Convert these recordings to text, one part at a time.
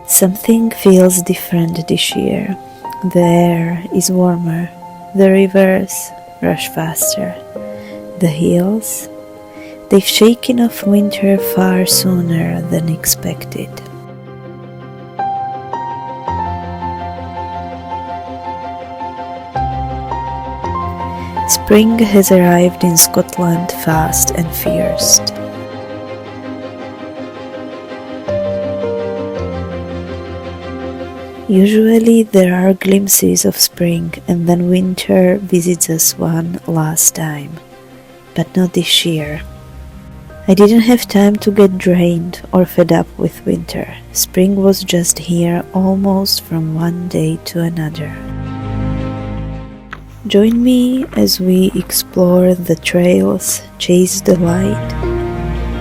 Something feels different this year. The air is warmer, the rivers rush faster, the hills, they've shaken off winter far sooner than expected. Spring has arrived in Scotland fast and fierce. Usually there are glimpses of spring and then winter visits us one last time, but not this year. I didn't have time to get drained or fed up with winter. Spring was just here almost from one day to another. Join me as we explore the trails, chase the light,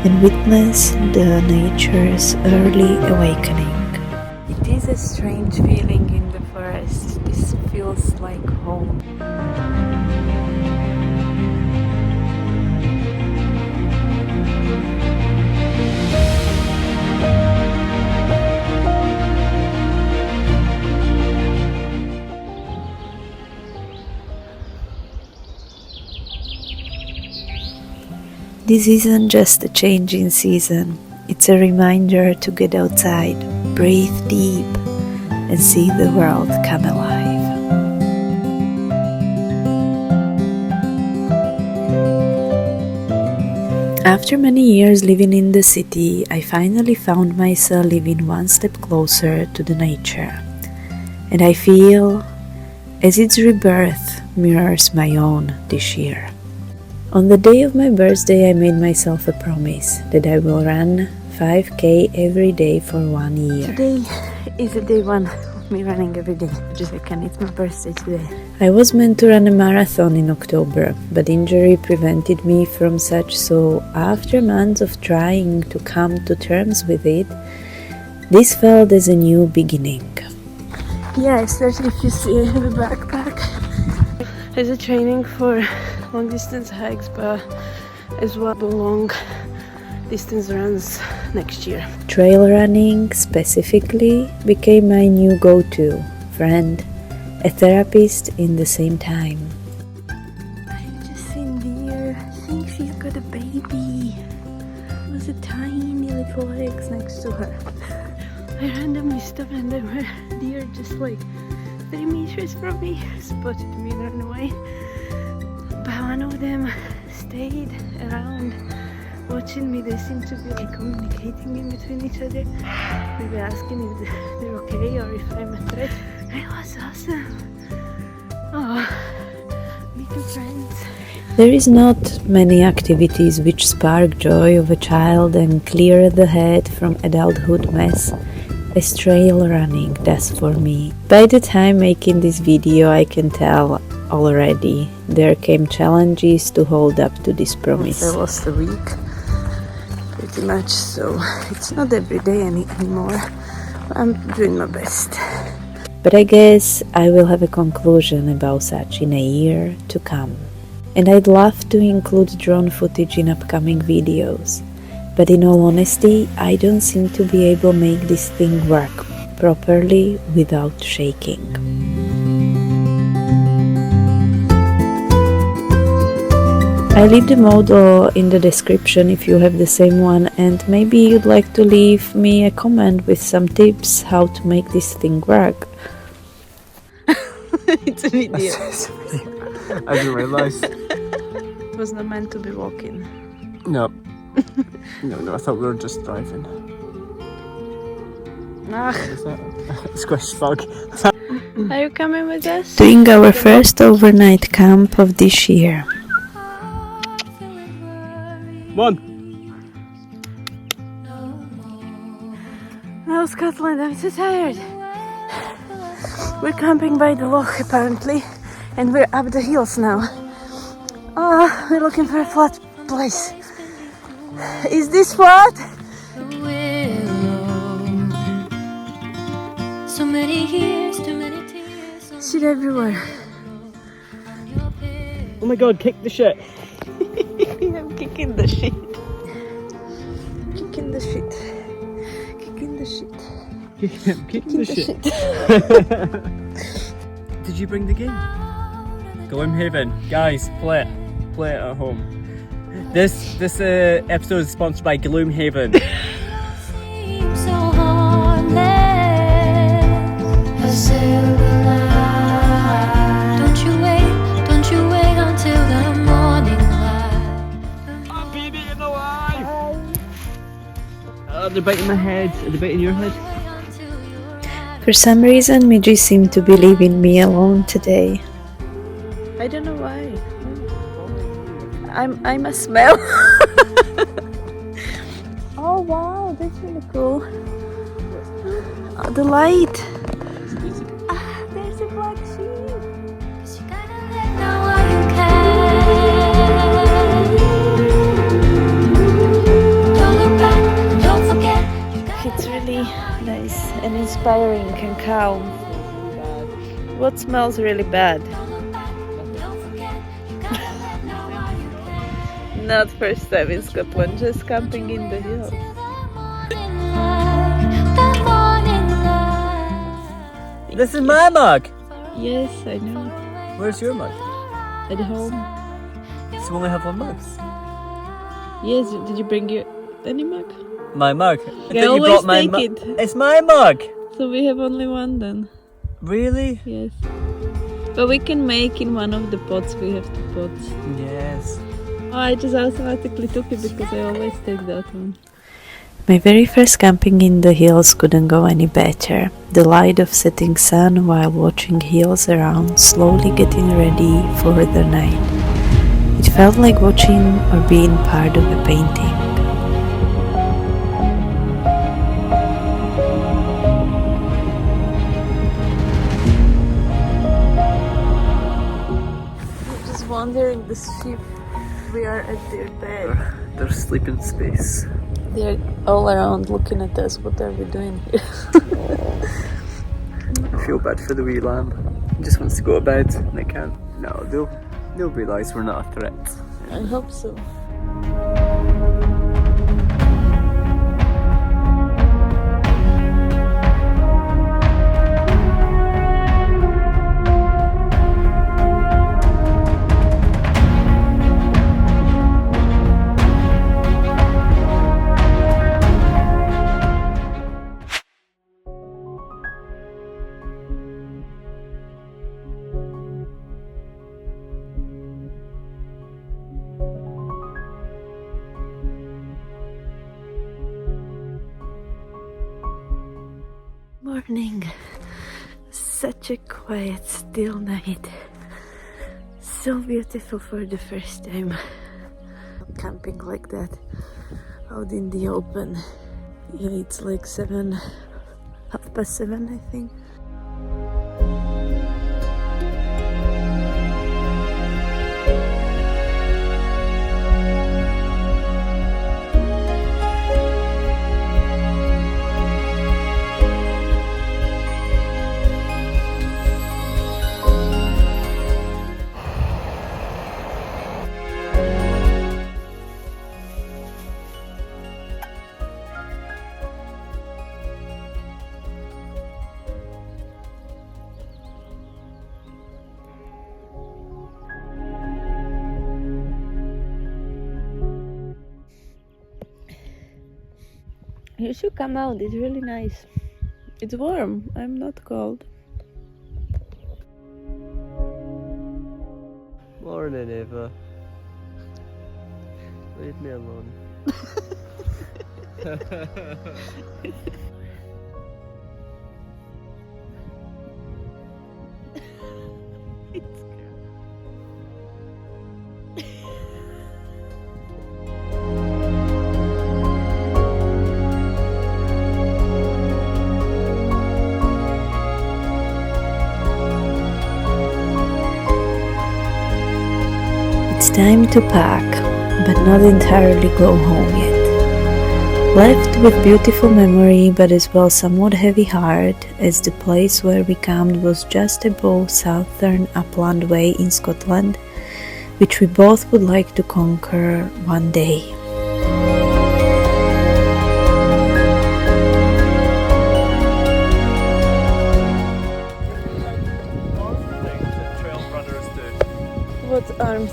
and witness the nature's early awakening. It is a strange feeling in the forest. This feels like home. This isn't just a change in season, it's a reminder to get outside, breathe deep, and see the world come alive. After many years living in the city, I finally found myself living one step closer to the nature. And I feel as its rebirth mirrors my own this year. On the day of my birthday, I made myself a promise that I will run 5K every day for 1 year. Today is the day one of me running every day. Just a second, it's my birthday today. I was meant to run a marathon in October, but injury prevented me from such, so after months of trying to come to terms with it, this felt as a new beginning. Yeah, especially if you see I have a backpack. It's a training for long distance hikes, but as well the long distance runs next year. Trail running specifically became my new go-to, friend, a therapist in the same time. I've just seen deer. I think she's got a baby. It was a tiny little eggs next to her. I randomly stopped and there were deer just like 3 meters from me, spotted me and ran away. But one of them stayed around watching me. They seem to be like communicating in between each other, maybe asking if they're okay or if I'm a threat. It was awesome. Oh, meeting friends. There is not many activities which spark joy of a child and clear the head from adulthood mess as trail running does for me. By the time making this video, I can tell already there came challenges to hold up to this promise. I lost a week, pretty much, so it's not every day anymore. I'm doing my best. But I guess I will have a conclusion about such in a year to come. And I'd love to include drone footage in upcoming videos. But in all honesty, I don't seem to be able to make this thing work properly without shaking. I leave the model in the description if you have the same one, and maybe you'd like to leave me a comment with some tips how to make this thing work. It's a video. I didn't realise. It was not meant to be walking. No. No, I thought we were just driving. Squish fog. Are you coming with us? Doing our first overnight camp of this year. One. No, Scotland, I'm so tired. We're camping by the Loch apparently, and we're up the hills now. We're looking for a flat place. Is this flat? So many years, too many tears. Shit everywhere. Oh my god, kick the shit. I'm kicking the shit. Kicking the shit. Kicking the shit. Kicking the shit. Did you bring the game? Gloomhaven, guys, play it at home. This episode is sponsored by Gloomhaven. Seems so harmless, a silver light. Don't you wait until the morning light. I'm being eaten alive! They're biting my head. Are they biting your head? For some reason, Midgie seemed to be leaving me alone today. I don't know why. I'm a smell. Oh wow, that's really cool. Oh, the light. Ah, there's a black sheep. 'Cause you gotta let know what you can. Don't look back, don't forget. It's really nice and inspiring and calm. What smells really bad? Not first time in Scotland, just camping in the hills. This is my mug! Yes, I know. Where's your mug? At home. So you only have one mug? Yes, did you bring your any mug? My mug? I I thought you always brought my take mug. it. It's my mug! So we have only one then. Really? Yes. But we can make in one of the pots, we have two pots. Yes. Oh, I just automatically took it because I always take that one. My very first camping in the hills couldn't go any better. The light of setting sun while watching hills around slowly getting ready for the night. It felt like watching or being part of a painting. I'm just wondering the sheep. We are at their bed. Their sleeping space. They're all around looking at us. What are we doing here? I feel bad for the wee lamb. He just wants to go to bed and I can't. No, they'll realise we're not a threat. I hope so. Morning. Such a quiet, still night. So beautiful for the first time. Camping like that, out in the open. Yeah, it's like 7, 7:30, I think. You should come out, it's really nice. It's warm, I'm not cold. Morning, Eva. Leave me alone. It's time to pack, but not entirely go home yet. Left with beautiful memory, but as well somewhat heavy heart, as the place where we camped was just above Southern Upland Way in Scotland, which we both would like to conquer one day.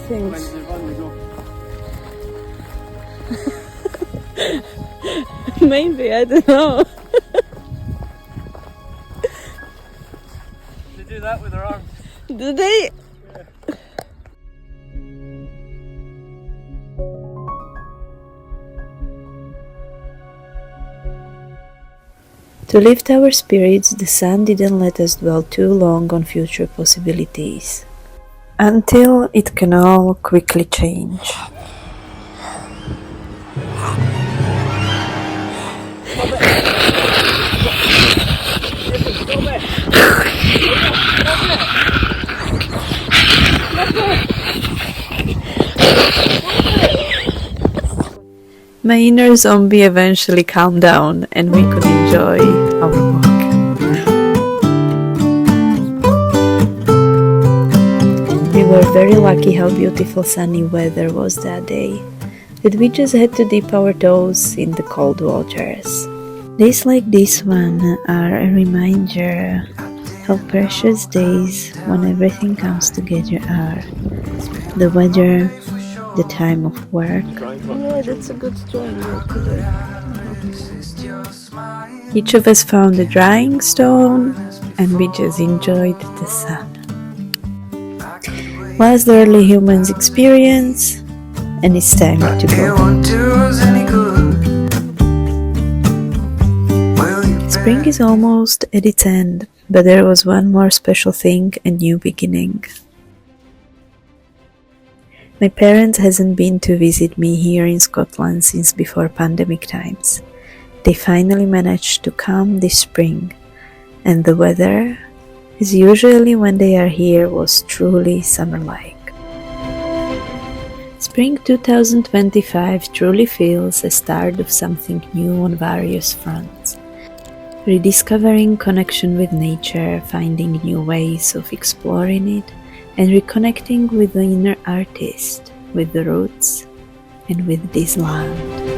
things. Maybe, I don't know. They do that with their arms. Do they? To lift our spirits, the sun didn't let us dwell too long on future possibilities, until it can all quickly change. My inner zombie eventually calmed down and we could enjoy our walk. We were very lucky how beautiful sunny weather was that day, that we just had to dip our toes in the cold waters. Days like this one are a reminder how precious days when everything comes together are. The weather, the time of work. Yeah, that's a good drawing. Each of us found a drying stone and we just enjoyed the sun. Was the early humans' experience, and it's time to go. Spring is almost at its end, but there was one more special thing, a new beginning. My parents hasn't been to visit me here in Scotland since before pandemic times. They finally managed to come this spring, and the weather, as usually when they are here, was truly summer-like. Spring 2025 truly feels a start of something new on various fronts. Rediscovering connection with nature, finding new ways of exploring it, and reconnecting with the inner artist, with the roots, and with this land.